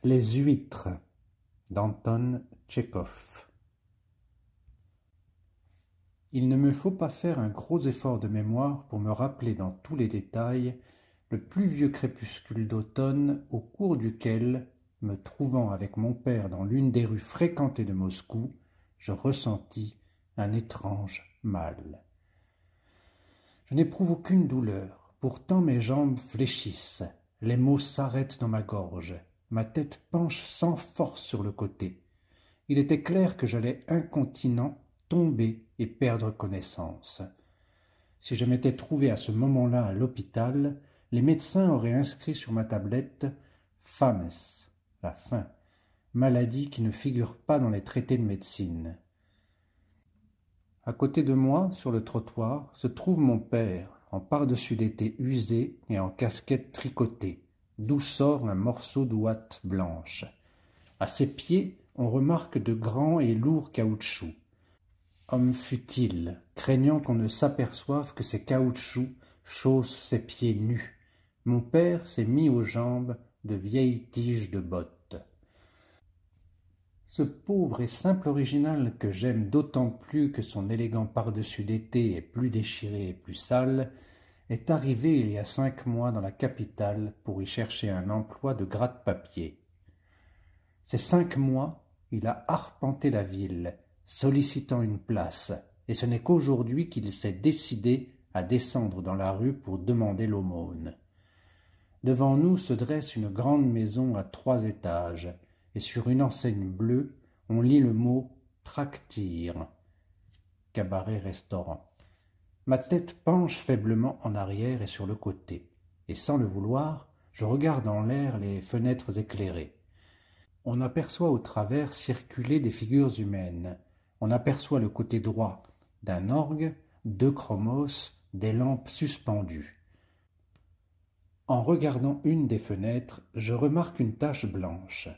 Les huîtres d'Anton Tchekhov. Il ne me faut pas faire un gros effort de mémoire pour me rappeler dans tous les détails le pluvieux crépuscule d'automne au cours duquel, me trouvant avec mon père dans l'une des rues fréquentées de Moscou, je ressentis un étrange mal. Je n'éprouve aucune douleur, pourtant mes jambes fléchissent, les mots s'arrêtent dans ma gorge, ma tête penche sans force sur le côté. Il était clair que j'allais incontinent tomber et perdre connaissance. Si je m'étais trouvé à ce moment-là à l'hôpital, les médecins auraient inscrit sur ma tablette « FAMES », la faim, maladie qui ne figure pas dans les traités de médecine. À côté de moi, sur le trottoir, se trouve mon père, en pardessus d'été usé et en casquette tricotée, d'où sort un morceau d'ouate blanche. À ses pieds, on remarque de grands et lourds caoutchoucs. Homme futile, craignant qu'on ne s'aperçoive que ces caoutchoucs chaussent ses pieds nus, mon père s'est mis aux jambes de vieilles tiges de bottes. Ce pauvre et simple original que j'aime d'autant plus que son élégant pardessus d'été est plus déchiré et plus sale, est arrivé il y a 5 mois dans la capitale pour y chercher un emploi de gratte-papier. Ces 5 mois, il a arpenté la ville, sollicitant une place, et ce n'est qu'aujourd'hui qu'il s'est décidé à descendre dans la rue pour demander l'aumône. Devant nous se dresse une grande maison à 3 étages, et sur une enseigne bleue, on lit le mot « Tractir », cabaret-restaurant. Ma tête penche faiblement en arrière et sur le côté, et sans le vouloir, je regarde en l'air les fenêtres éclairées. On aperçoit au travers circuler des figures humaines. On aperçoit le côté droit d'un orgue, 2 chromos, des lampes suspendues. En regardant une des fenêtres, je remarque une tache blanche.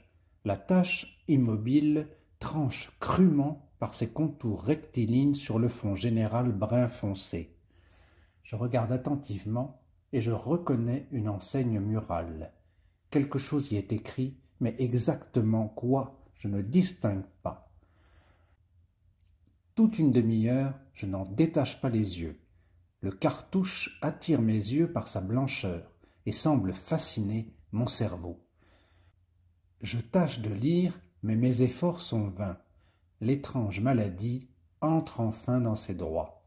La tache, immobile, tranche crûment par ses contours rectilignes sur le fond général brun foncé. Je regarde attentivement et je reconnais une enseigne murale. Quelque chose y est écrit, mais exactement quoi, je ne distingue pas. Toute une demi-heure, je n'en détache pas les yeux. Le cartouche attire mes yeux par sa blancheur et semble fasciner mon cerveau. Je tâche de lire, mais mes efforts sont vains. L'étrange maladie entre enfin dans ses droits.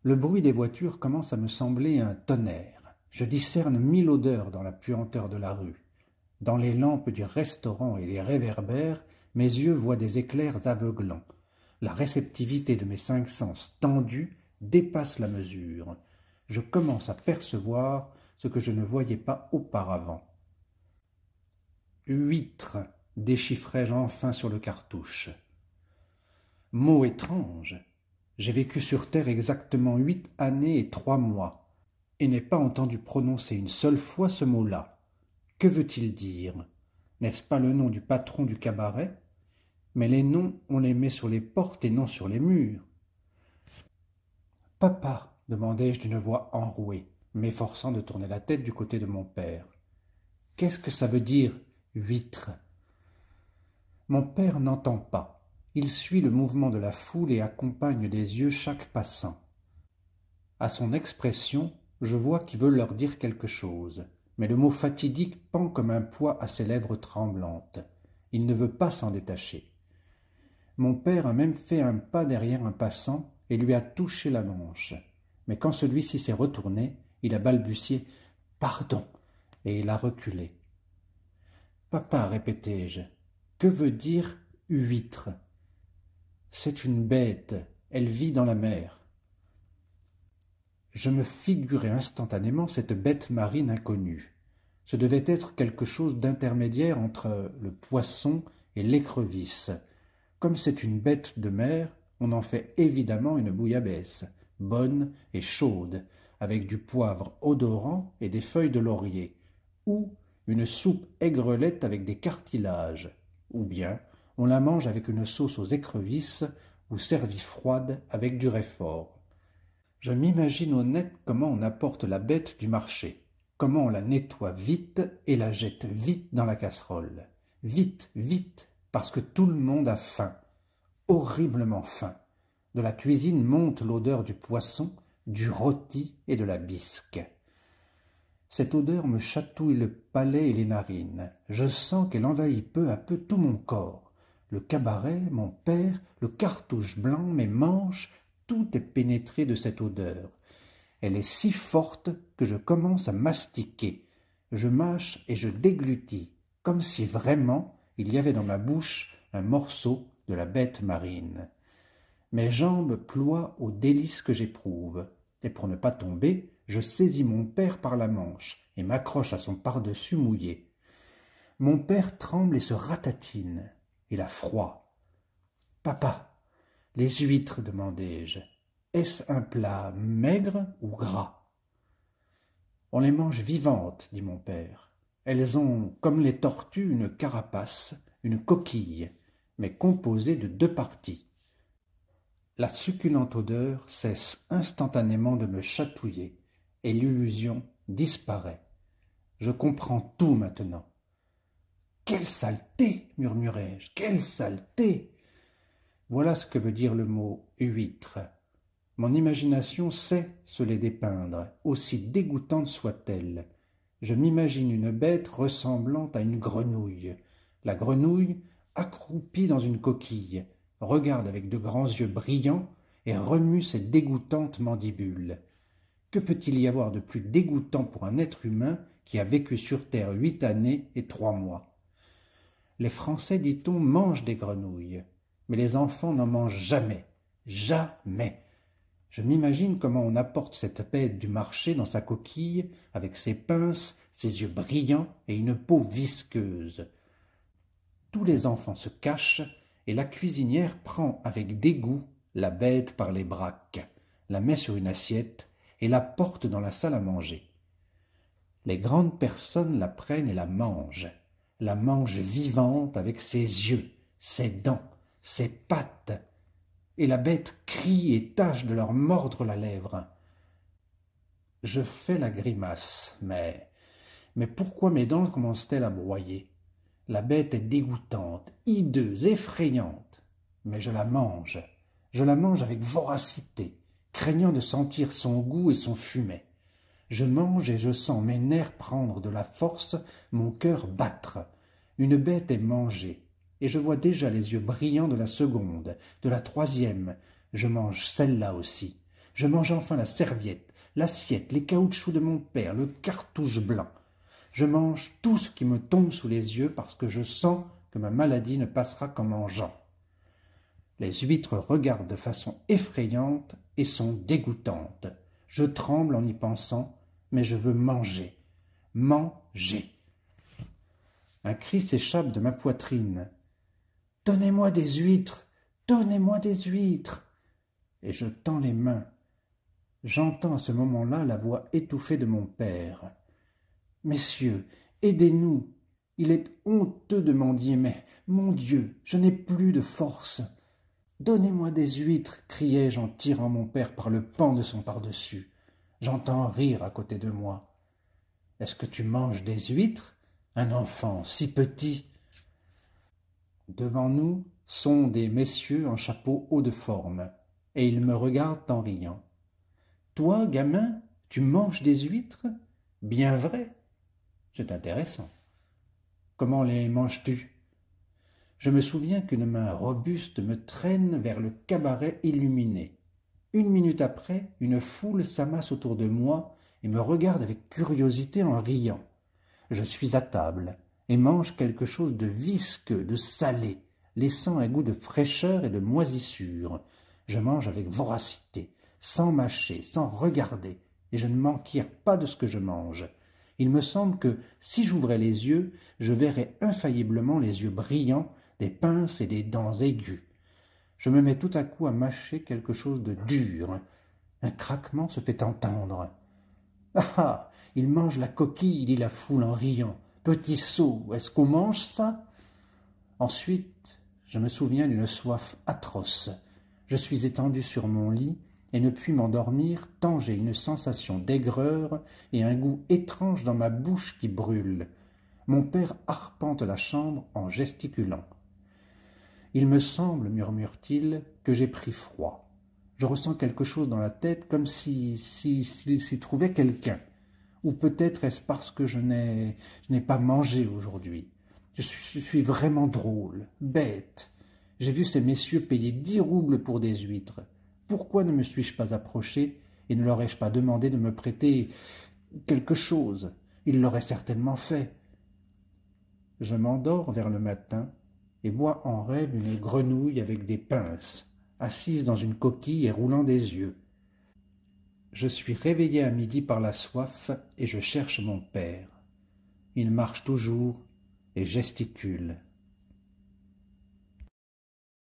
Le bruit des voitures commence à me sembler un tonnerre. Je discerne 1000 odeurs dans la puanteur de la rue. Dans les lampes du restaurant et les réverbères, mes yeux voient des éclairs aveuglants. La réceptivité de mes 5 sens tendus dépasse la mesure. Je commence à percevoir ce que je ne voyais pas auparavant. Huîtres, déchiffrai-je enfin sur le cartouche. Mot étrange. J'ai vécu sur terre exactement 8 années et 3 mois, et n'ai pas entendu prononcer une seule fois ce mot-là. Que veut-il dire? N'est-ce pas le nom du patron du cabaret? Mais les noms, on les met sur les portes et non sur les murs. « Papa, demandai-je d'une voix enrouée, m'efforçant de tourner la tête du côté de mon père. Qu'est-ce que ça veut dire, huître? Mon père n'entend pas. Il suit le mouvement de la foule et accompagne des yeux chaque passant. À son expression, je vois qu'il veut leur dire quelque chose, mais le mot fatidique pend comme un poids à ses lèvres tremblantes. Il ne veut pas s'en détacher. Mon père a même fait un pas derrière un passant et lui a touché la manche. Mais quand celui-ci s'est retourné, il a balbutié « Pardon !» et il a reculé. « Papa, répétai-je, que veut dire huître? C'est une bête, elle vit dans la mer. » Je me figurais instantanément cette bête marine inconnue. Ce devait être quelque chose d'intermédiaire entre le poisson et l'écrevisse. Comme c'est une bête de mer, on en fait évidemment une bouillabaisse, bonne et chaude, avec du poivre odorant et des feuilles de laurier, ou une soupe aigrelette avec des cartilages, ou bien on la mange avec une sauce aux écrevisses ou servie froide avec du réfort. Je m'imagine au net comment on apporte la bête du marché. comment on la nettoie vite et la jette vite dans la casserole. Vite, vite, parce que tout le monde a faim, horriblement faim. De la cuisine monte l'odeur du poisson, du rôti et de la bisque. Cette odeur me chatouille le palais et les narines. Je sens qu'elle envahit peu à peu tout mon corps. Le cabaret, mon père, le cartouche blanc, mes manches, tout est pénétré de cette odeur. Elle est si forte que je commence à mastiquer. Je mâche et je déglutis, comme si vraiment il y avait dans ma bouche un morceau de la bête marine. Mes jambes ploient aux délices que j'éprouve, et pour ne pas tomber, je saisis mon père par la manche et m'accroche à son pardessus mouillé. Mon père tremble et se ratatine. Il a froid. « Papa, les huîtres, demandai-je, est-ce un plat maigre ou gras ?»« On les mange vivantes, dit mon père. Elles ont, comme les tortues, une carapace, une coquille, mais composée de 2 parties. La succulente odeur cesse instantanément de me chatouiller et l'illusion disparaît. Je comprends tout maintenant. « Quelle saleté !» murmurai-je. « Quelle saleté !» Voilà ce que veut dire le mot « huître ». Mon imagination sait se les dépeindre, aussi dégoûtante soit-elle. Je m'imagine une bête ressemblant à une grenouille. La grenouille, accroupie dans une coquille, regarde avec de grands yeux brillants et remue ses dégoûtantes mandibules. Que peut-il y avoir de plus dégoûtant pour un être humain qui a vécu sur terre 8 années et 3 mois? Les Français, dit-on, mangent des grenouilles, mais les enfants n'en mangent jamais, jamais. Je m'imagine comment on apporte cette bête du marché dans sa coquille, avec ses pinces, ses yeux brillants et une peau visqueuse. Tous les enfants se cachent, et la cuisinière prend avec dégoût la bête par les braques, la met sur une assiette et la porte dans la salle à manger. Les grandes personnes la prennent et la mangent vivante avec ses yeux, ses dents, ses pattes, et la bête crie et tâche de leur mordre la lèvre. Je fais la grimace, mais pourquoi mes dents commencent-elles à broyer? La bête est dégoûtante, hideuse, effrayante, mais je la mange avec voracité, craignant de sentir son goût et son fumet. Je mange et je sens mes nerfs prendre de la force, mon cœur battre. Une bête est mangée, et je vois déjà les yeux brillants de la seconde, de la troisième. Je mange celle-là aussi. Je mange enfin la serviette, l'assiette, les caoutchoucs de mon père, le cartouche blanc. Je mange tout ce qui me tombe sous les yeux parce que je sens que ma maladie ne passera qu'en mangeant. Les huîtres regardent de façon effrayante et sont dégoûtantes. Je tremble en y pensant, mais je veux manger. Manger. Un cri s'échappe de ma poitrine. « Donnez-moi des huîtres! Donnez-moi des huîtres !» Et je tends les mains. J'entends à ce moment-là la voix étouffée de mon père. « Messieurs, aidez-nous! Il est honteux de mendier, mais, mon Dieu, je n'ai plus de force. »« Donnez-moi des huîtres !» criai-je en tirant mon père par le pan de son pardessus. J'entends rire à côté de moi. « Est-ce que tu manges des huîtres, un enfant si petit ?» Devant nous sont des messieurs en chapeau haut de forme, et ils me regardent en riant. « Toi, gamin, tu manges des huîtres? Bien vrai? C'est intéressant. Comment les manges-tu? » Je me souviens qu'une main robuste me traîne vers le cabaret illuminé. 1 minute après, une foule s'amasse autour de moi et me regarde avec curiosité en riant. Je suis à table et mange quelque chose de visqueux, de salé, laissant un goût de fraîcheur et de moisissure. Je mange avec voracité, sans mâcher, sans regarder, et je ne m'enquière pas de ce que je mange. Il me semble que, si j'ouvrais les yeux, je verrais infailliblement les yeux brillants, des pinces et des dents aiguës. Je me mets tout à coup à mâcher quelque chose de dur. Un craquement se fait entendre. « Ah, il mange la coquille, dit la foule en riant. Petit sot, est-ce qu'on mange ça ?» Ensuite, je me souviens d'une soif atroce. Je suis étendu sur mon lit et ne puis m'endormir tant j'ai une sensation d'aigreur et un goût étrange dans ma bouche qui brûle. Mon père arpente la chambre en gesticulant. Il me semble, murmure-t-il, que j'ai pris froid. Je ressens quelque chose dans la tête, comme s'il s'y trouvait quelqu'un. Ou peut-être est-ce parce que je n'ai pas mangé aujourd'hui. Je suis vraiment drôle, bête. J'ai vu ces messieurs payer 10 roubles pour des huîtres. Pourquoi ne me suis-je pas approché et ne leur ai-je pas demandé de me prêter quelque chose? Ils l'auraient certainement fait. Je m'endors vers le matin et vois en rêve une grenouille avec des pinces, assise dans une coquille et roulant des yeux. Je suis réveillé à midi par la soif et je cherche mon père. Il marche toujours et gesticule.